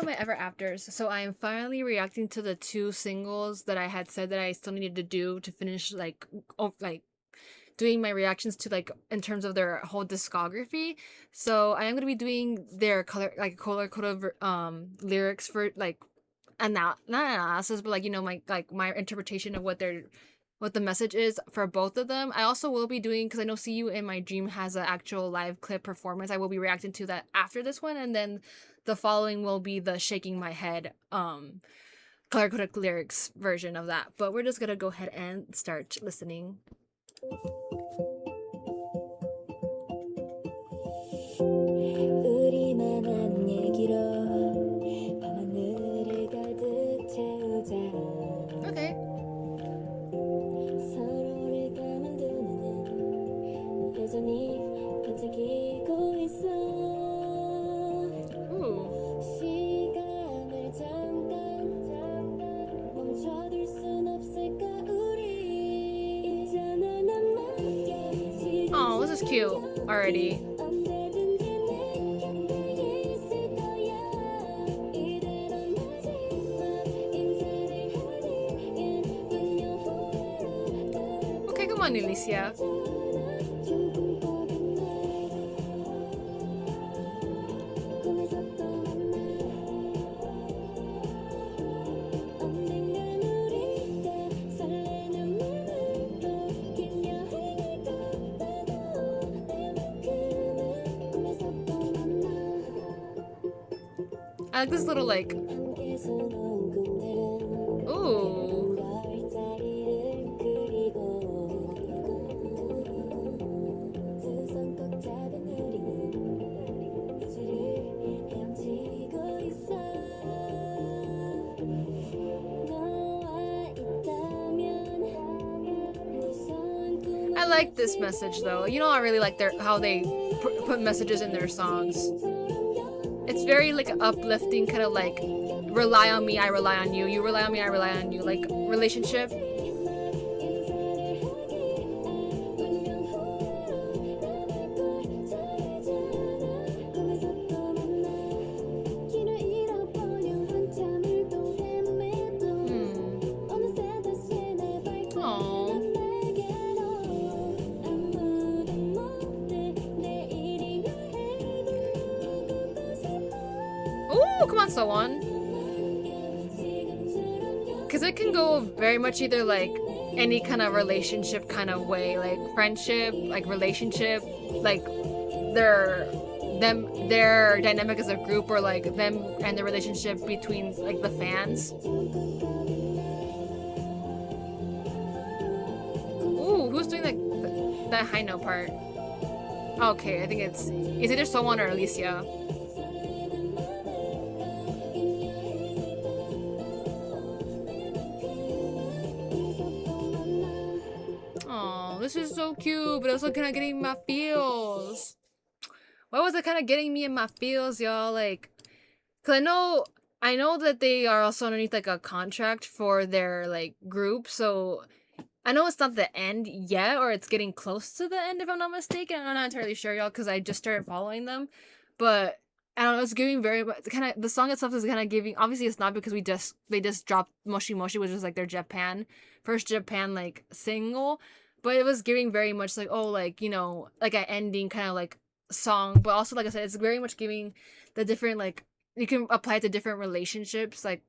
about my ever afters. So I am finally reacting to the two singles that I had said that I still needed to do to finish doing my reactions to like in terms of their whole discography. So I am gonna be doing their color coded lyrics for like not analysis, but like my interpretation of what the message is for both of them. I also will be doing, because I know See You in My Dream has an actual live clip performance. I will be reacting to that after this one, and then the following will be the Shaking My Head color coded lyrics version of that. But we're just gonna go ahead and start listening. Okay. Oh, this is cute already. Okay, come on, Alicia. I like this little like, ooh. I like this message though. You know, I really like how they put messages in their songs. It's very like uplifting, kind of like rely on me, I rely on you. You rely on me, I rely on you. Like relationship. Ooh, come on, so on. Because it can go very much either like any kind of relationship kind of way, like friendship, like relationship, like their dynamic as a group, or like them and the relationship between like the fans. Ooh, who's doing that high note part? Okay, I think it's either someone or Alicia. Oh, this is so cute, but also kind of getting my feels. Why was it kind of getting me in my feels, y'all? Like, cause I know that they are also underneath like a contract for their like group, so I know it's not the end yet, or it's getting close to the end if I'm not mistaken. I'm not entirely sure, y'all, because I just started following them, but I don't know, it's giving very much kind of, the song itself is kind of giving, obviously it's not because they just dropped Moshi Moshi, which was like their first Japan like single, but it was giving very much like, oh, like, you know, like an ending kind of like song, but also like I said, it's very much giving the different like, you can apply it to different relationships, like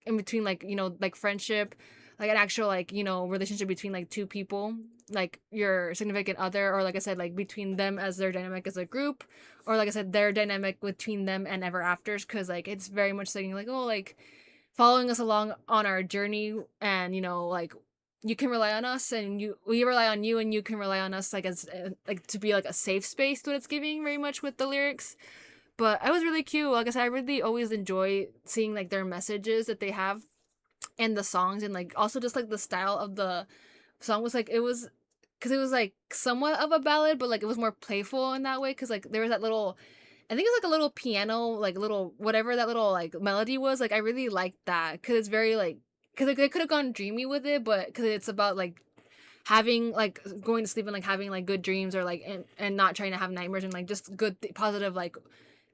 in between, like, you know, like friendship, like an actual like, you know, relationship between like two people, like your significant other, or like I said, like between them as their dynamic as a group, or like I said, their dynamic between them and ever afters, because like it's very much saying like, oh, like following us along on our journey, and you know, like you can rely on us, and we rely on you, and you can rely on us, like as like to be like a safe space, what it's giving very much with the lyrics. But I was really cute. Like I said, I really always enjoy seeing like their messages that they have and the songs, and like also just like the style of the song was like, it was, because it was like somewhat of a ballad, but like it was more playful in that way, because like there was that little, I think it was like a little piano, like little whatever that little like melody was, like I really liked that, because it's very like, because like, they could have gone dreamy with it, but because it's about like having like going to sleep and like having like good dreams, or like and not trying to have nightmares, and like just good positive like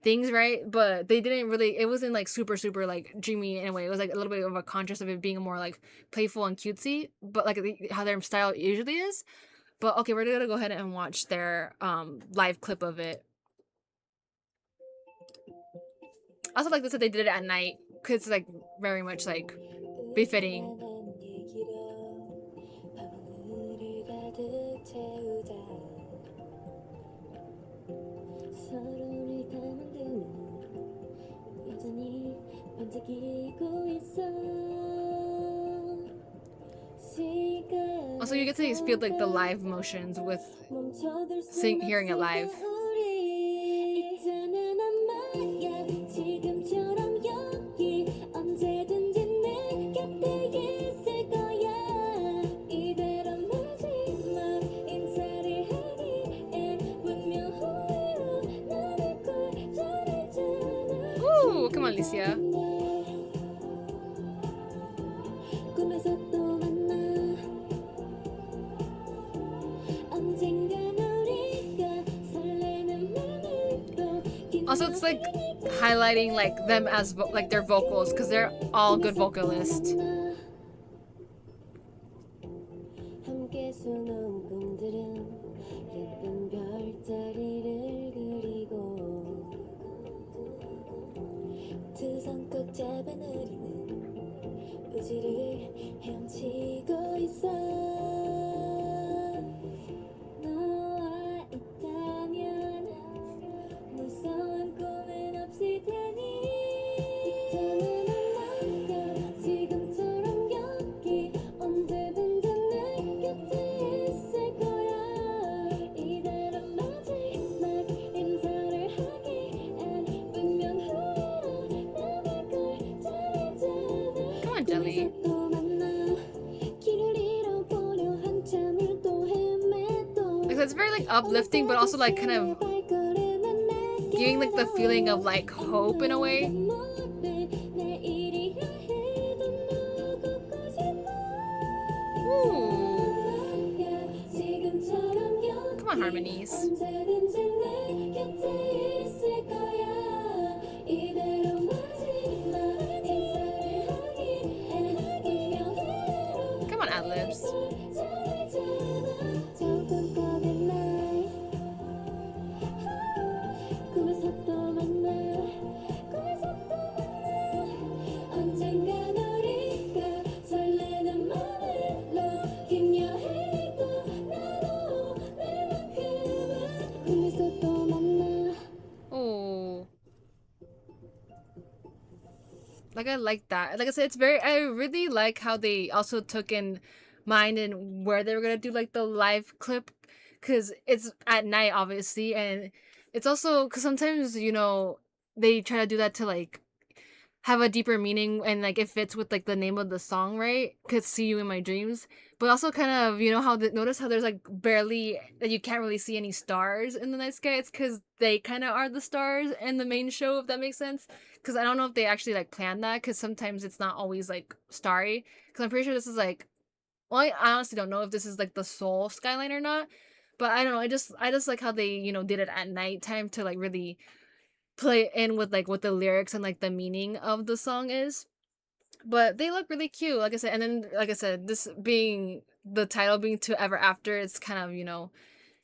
things, right? But they didn't really, it wasn't like super super like dreamy in a way. It was like a little bit of a contrast of it being more like playful and cutesy, but like how their style usually is. But okay, we're gonna go ahead and watch their live clip of it. I also like this that they did it at night because it's like very much like befitting. Also, you get to feel like the live motions with hearing it live. Ooh, come on, Alicia. Also, it's like highlighting like them as like their vocals because they're all good vocalists. Jelly. Like, it's very like uplifting, but also like kind of giving like the feeling of like hope in a way. Ooh. Come on, harmonies. Come on, ad-libs. Oh. Like, I like that. Like I said, I really like how they also took in mind and where they were gonna do like the live clip, because it's at night obviously, and it's also because sometimes they try to do that to like have a deeper meaning and like it fits with like the name of the song, right? Could see you in my dreams, but also kind of how notice how there's like barely that you can't really see any stars in the night sky. It's because they kind of are the stars in the main show, if that makes sense. Because I don't know if they actually like planned that, because sometimes it's not always like starry. Because I'm pretty sure this is like, well, I honestly don't know if this is like the Seoul skyline or not. But I don't know. I just like how they did it at nighttime to like really play in with like what the lyrics and like the meaning of the song is. But they look really cute, like I said. And then, like I said, this being the title being To Ever After, it's kind of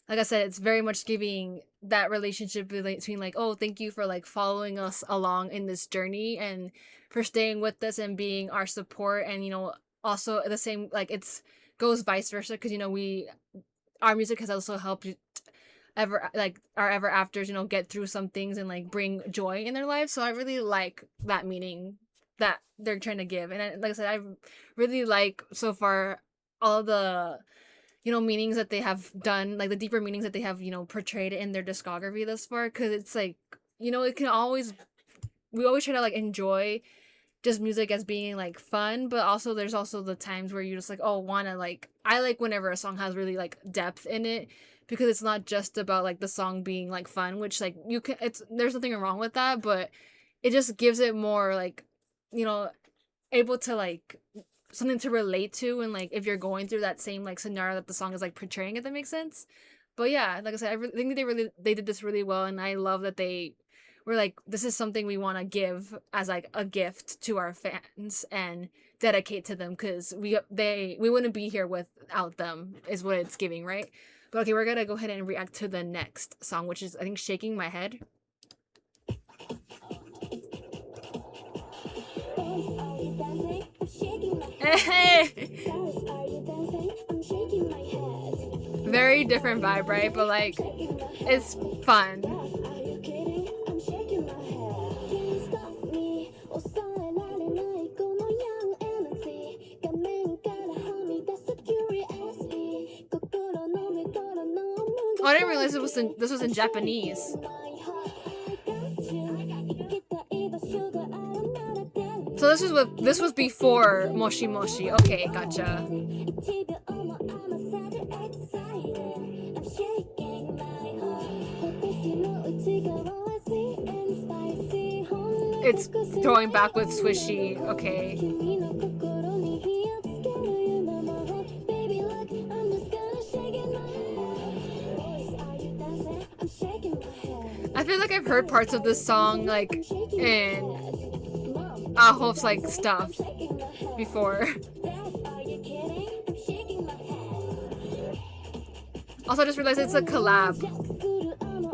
like I said, it's very much giving that relationship between like, oh, thank you for like following us along in this journey and for staying with us and being our support. And also the same, like, it's goes vice versa, because we our music has also helped ever like our ever afters get through some things and like bring joy in their lives. So I really like that meaning that they're trying to give. And like I said, I really like so far all the meanings that they have done, like the deeper meanings that they have portrayed in their discography thus far, because it's like it can always we always try to like enjoy just music as being like fun, but also there's also the times where you just like, oh, wanna like, I like whenever a song has really like depth in it, because it's not just about like the song being like fun, which like you can, it's there's nothing wrong with that, but it just gives it more like you know able to like something to relate to, and like if you're going through that same like scenario that the song is like portraying, if that makes sense. But yeah, like I said, think they did this really well, and I love that they we're like, this is something we want to give as like a gift to our fans and dedicate to them, because we wouldn't be here without them, is what it's giving, right? But okay, we're gonna go ahead and react to the next song, which is I think Shaking My Head. Very different vibe, right? But like, it's fun. Oh, I didn't realize this was in Japanese. So this was before Moshi Moshi. Okay, gotcha. It's throwing back with Swishy. Okay. I feel like I've heard parts of this song like in Ahof's like stuff before. Also, I just realized it's a collab.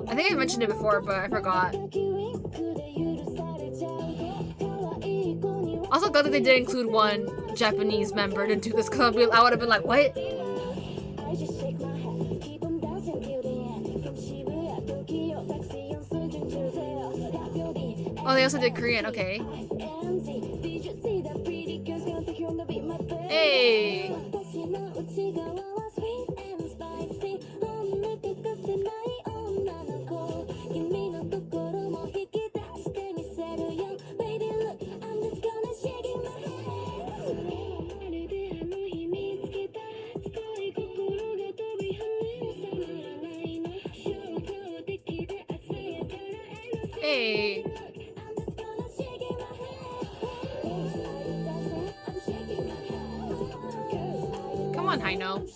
I think I mentioned it before, but I forgot. Also, glad that they did include one Japanese member to do this collab. I would have been like, what? Oh, they also did Korean. Okay. Hey. Hey. Come on, Haino.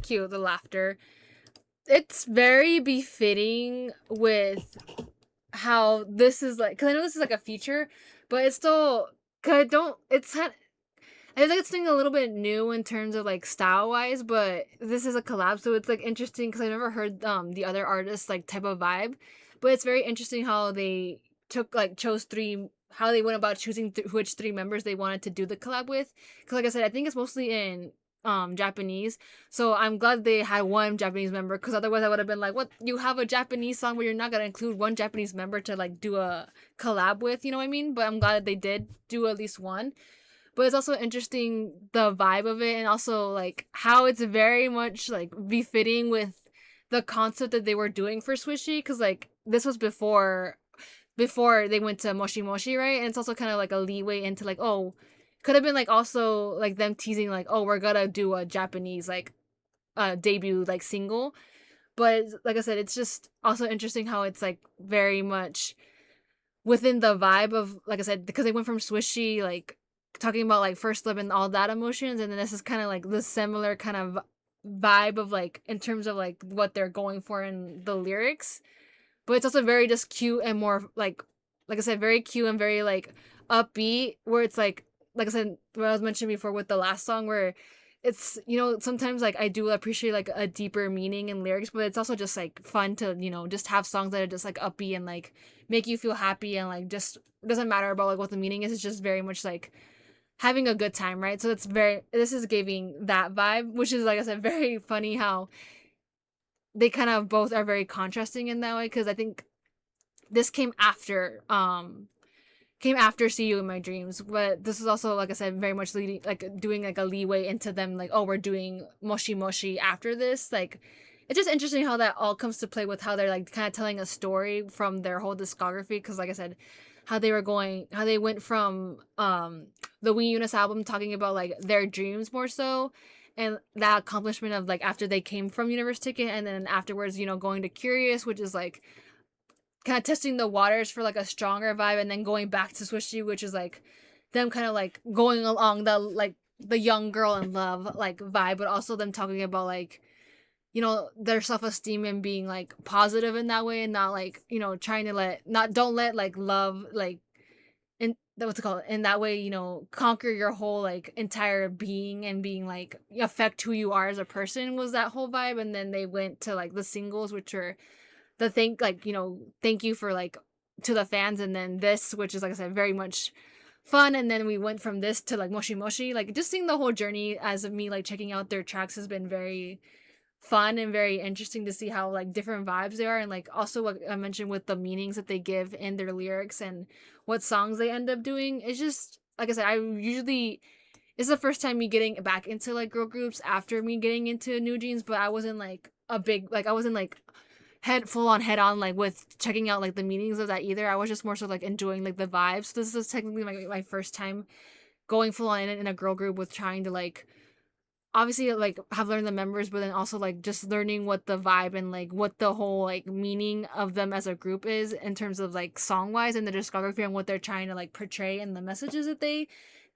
Cute, the laughter. It's very befitting with how this is like, because I know this is like a feature, but it's still, cause I don't, it's had, I feel like it's something a little bit new in terms of like style wise, but this is a collab, so it's like interesting because I never heard the other artists like type of vibe, but it's very interesting how they chose three, how they went about choosing which three members they wanted to do the collab with, because like I said, I think it's mostly in Japanese, so I'm glad they had one Japanese member, because otherwise I would have been like, what, you have a Japanese song where you're not gonna include one Japanese member to like do a collab with, you know what I mean? But I'm glad that they did do at least one. But it's also interesting the vibe of it, and also like how it's very much like befitting with the concept that they were doing for Swishy, because like this was before they went to Moshi Moshi, right? And it's also kind of like a leeway into like, oh, could have been like also like them teasing like, oh, we're gonna do a Japanese like debut like single. But like I said, it's just also interesting how it's like very much within the vibe of, like I said, because they went from Swishy like talking about like first love and all that emotions, and then this is kind of like the similar kind of vibe of like in terms of like what they're going for in the lyrics. But it's also very just cute and more like I said, very cute and very like upbeat, where it's like I said, what I was mentioning before with the last song, where it's, you know, sometimes like I do appreciate like a deeper meaning in lyrics, but it's also just like fun to, you know, just have songs that are just like upbeat and like make you feel happy, and like just it doesn't matter about like what the meaning is, it's just very much like having a good time, right? So this is giving that vibe, which is, like I said, very funny how they kind of both are very contrasting in that way, because I think this came after See You in My Dreams, but this is also, like I said, very much leading, like doing like a leeway into them, like, oh, we're doing Moshi Moshi after this. Like, it's just interesting how that all comes to play with how they're like kind of telling a story from their whole discography, because like I said, how they went from the UNIS album talking about like their dreams more so, and that accomplishment of like after they came from Universe Ticket and then afterwards, going to Curious, which is like kind of testing the waters for like a stronger vibe, and then going back to Swishy, which is like them kind of like going along the like the young girl in love like vibe, but also them talking about like their self-esteem and being like positive in that way, and not like trying to don't let like love like in what's it called in that way, conquer your whole like entire being and being like affect who you are as a person, was that whole vibe. And then they went to like the singles, which are the thank you for like to the fans, and then this, which is like I said, very much fun. And then we went from this to like Moshi Moshi. Like just seeing the whole journey as of me like checking out their tracks has been very fun and very interesting to see how like different vibes they are, and like also what I mentioned with the meanings that they give in their lyrics and what songs they end up doing. It's just like I said, I usually it's the first time me getting back into like girl groups after me getting into New Jeans, but I wasn't like a big like I wasn't like head on like with checking out like the meanings of that either. I was just more so like enjoying like the vibes. So this is technically my first time going full on in a girl group, with trying to like obviously like have learned the members, but then also like just learning what the vibe and like what the whole like meaning of them as a group is in terms of like song wise and the discography and what they're trying to like portray and the messages that they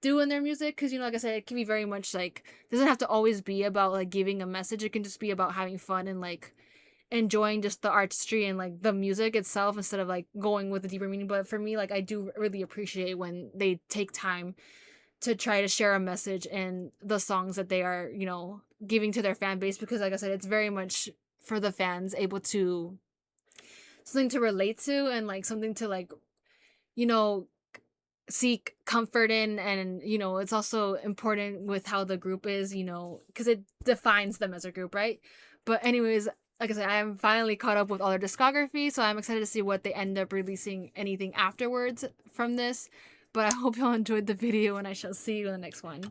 do in their music. Because like I said, it can be very much like doesn't have to always be about like giving a message. It can just be about having fun and like enjoying just the artistry and like the music itself instead of like going with a deeper meaning. But for me, like I do really appreciate when they take time to try to share a message in the songs that they are, giving to their fan base, because like I said, it's very much for the fans able to something to relate to and like something to like, you know, seek comfort in. And it's also important with how the group is, because it defines them as a group, right? But anyways, like I said, I am finally caught up with all their discography, so I'm excited to see what they end up releasing anything afterwards from this. But I hope y'all enjoyed the video, and I shall see you in the next one.